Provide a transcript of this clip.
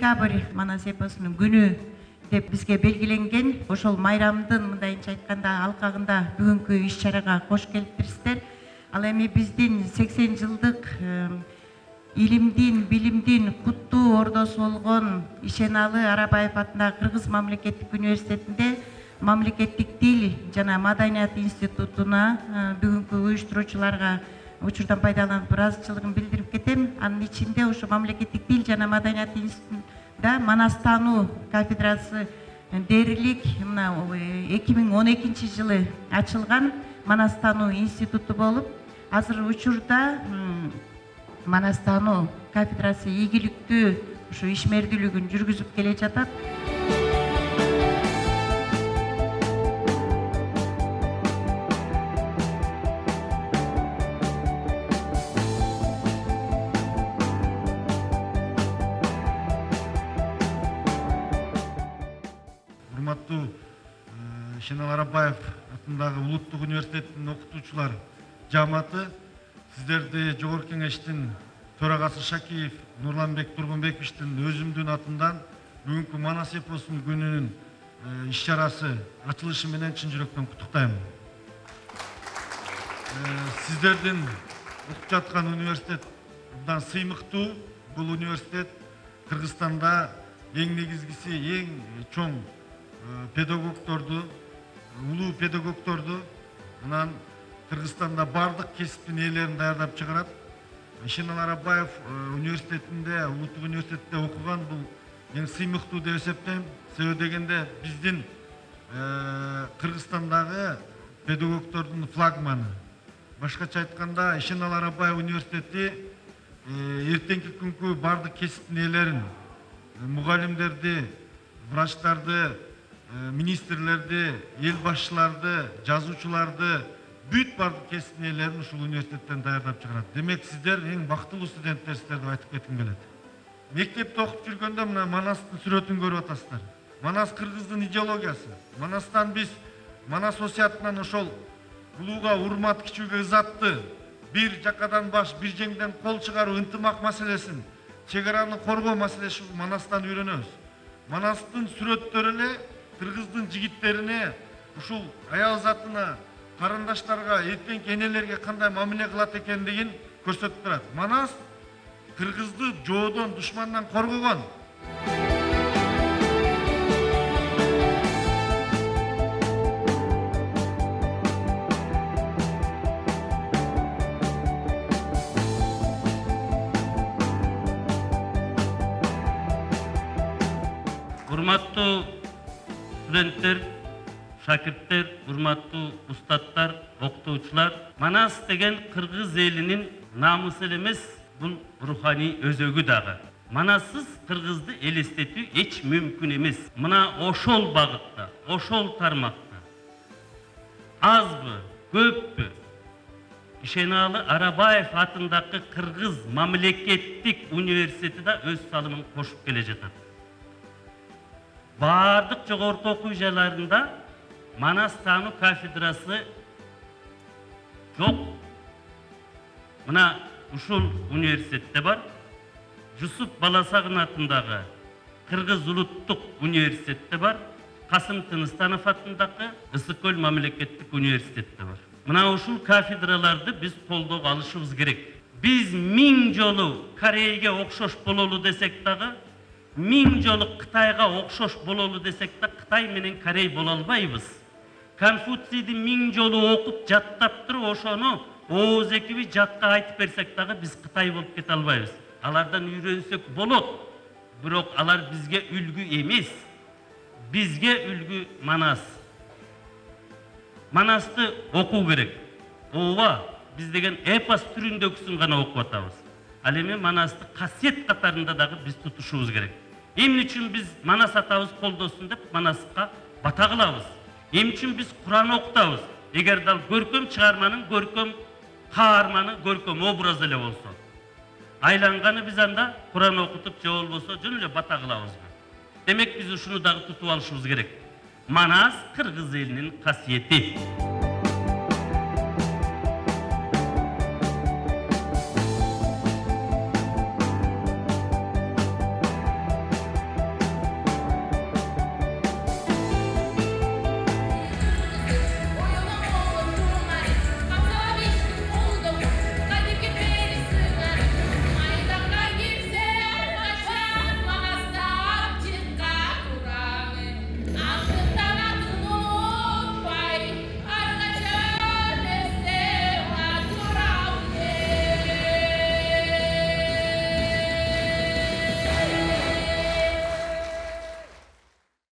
декабрь Манас эпосунун күнү деп бизге белгиленген. Ошол майрамдын мындайынча айтканда алкагында бүгүнкү иш-чарага кош келиптирсиздер. Ал эми биздин 80 жылдык илимдин, билимдин куттуу ордосу болгон Ишеналы Арабаев атындагы Кыргыз мамлекеттик университетинде мамлекеттик тил жана маданият институтуна бүгүнкү уюштуруучуларга учурдан пайдаланып ыраазычылыгын билдирип кетем. Анын ичинде ошо мамлекеттик тил жана маданият институтунда Манастануу кафедрасы дээрлик 2012 жылы ачылган Манастануу институту болуп, азыр учурда Манастануу кафедрасы ийгиликтүү ушу ишмердүүлүгүн жүргүзүп келе жатат. Урматтуу Ишеналы Арабаев атындагы Улуттук университеттин окутуучулар жамааты, сиздерди Жогорку Кеңештин төрагасы Шакиев Нурланбек Тургунбековичтин өзүмдүн атымдан бүгүнкү Манас эпосунун күнүнүн иш-чарасы ачылышы менен чын жүрөктөн куттуктайм. Сиздердин окуп жаткан университет абдан сыймыктуу. Бул университет Кыргызстанда эң негизгиси, эң чоң педагогторду, улуу педагогторду, анан Кыргызстанда бардык кесиптин ээлерин даярдап чыгарат. Ишеналы Арабаев университетинде, Улуттук университетте окуган бул эң сыймыктуу деп эсептейм. Себеби дегенде биздин Кыргызстандагы педагогтордун флагманы. Башкача айтканда, Ишеналы Арабаев университети эртеңки күnkү бардык кесиптин ээлерин, мугалимдерди, врачтарды, министрлерди, эл башчыларды, жазуучуларды, бүт бардык кесиптин ээлерин ушул университеттен даярдап чыгарат. Демек, сиздер эң бактылуу студенттерсиздер деп айтып кетким келет. Мектепте окуп жүргөндө мына Манастын сүрөтүн көрүп атасыздар. Манас кыргыздын идеологиясы. Манастан биз Манас осуятынан ошол улууга урмат, кичүүгө ызатты, бир жакадан баш, бир жеңден кол чыгаруу, ынтымак маселесин, чек араны коргоо маселесин Манастан үйрөнөбүз. Манастын сүрөттөрү эле кыргыздын жигиттерине, ушул аял затына, карындаштарга, эртеңки энелерге кандай мамиле кылат экендигин көрсөтүп турат. Манас кыргызды жоодон, душмандан коргогон. Урматтуу студенттер, шакирттер, урматтуу устаттар, окутуучулар, Манас деген кыргыз элинин намысы элемес, бул руханий өзөгү дагы. Манассыз кыргызды элестетүү эч мүмкүн эмес. Мына ошол багытта, ошол тармакта азбы, көппү Ишеналы Арабаев атындагы Кыргыз мамлекеттик университети да өз салымын кошуп келе жатат. Бардык жогорку окуу жайларында Манастануу кафедрасы жок. Мына ушул университетте бар. Жусуп Баласагын атындагы Кыргыз улуттук университетте бар. Касым Тыныстанов атындагы Ысык-Көл мамлекеттик университетте бар. Мына ушул кафедраларды биз колдоп алышыбыз керек. Биз 1000 жолу Корейге окшош бололу десек дагы, 1000 жолу Кытайга окшош бололу десек да, Кытай менен Корей боло албайбыз. Конфуцийди 1000 жолу окуп жаттап туруп, ошону ооз экиби жатка айтып берсек дагы биз Кытай болуп кете албайбыз. Алардан үйрөнсөк болот, бирок алар бизге үлгү эмес. Бизге үлгү Манас. Манасты окуу керек. Ооба, биз деген эпос түрүндөгүсүн гана окуп атабыз. Ал эми Манасты касиет катарында дагы биз тутушубуз керек. Эмне үчүн биз Манас атабыз колдосун деп Манаска бата кылабыз? Эмне үчүн биз Куран окутабыз? Эгер дал көркөм чыгарманын көркөм каарманы көркөм образ эле болсо. Айланганы биз анда Куран окутуп же болбосо жөн эле бата кылабызбы? Демек биз ушуну дагы тутуп алышыбыз керек. Манас кыргыз элинин касиети.